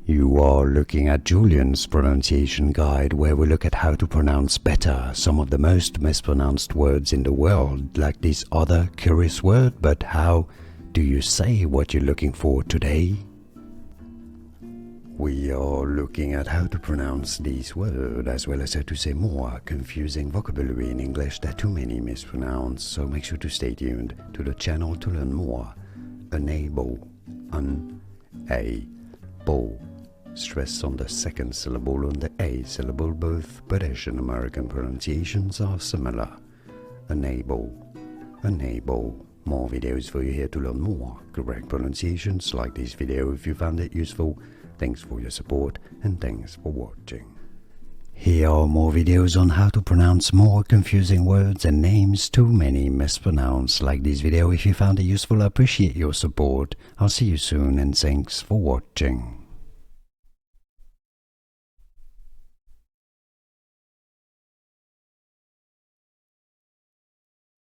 You are looking at Julian's pronunciation guide, where we look at how to pronounce better some of the most mispronounced words in the world, like this other curious word. But how do you say what you're looking for today? We are looking at how to pronounce this word, as well as how to say more confusing vocabulary in English that too many mispronounce, so make sure to stay tuned to the channel to learn more. Unable, un-a-ble. Stress on the second syllable on the A syllable. Both British and American pronunciations are similar. Unable, unable. More videos for you here to learn more correct pronunciations. Like this video if you found it useful. Thanks for your support and thanks for watching. Here are more videos on how to pronounce more confusing words and names too many mispronounced. Like this video if you found it useful. I appreciate your support. I'll see you soon and thanks for watching.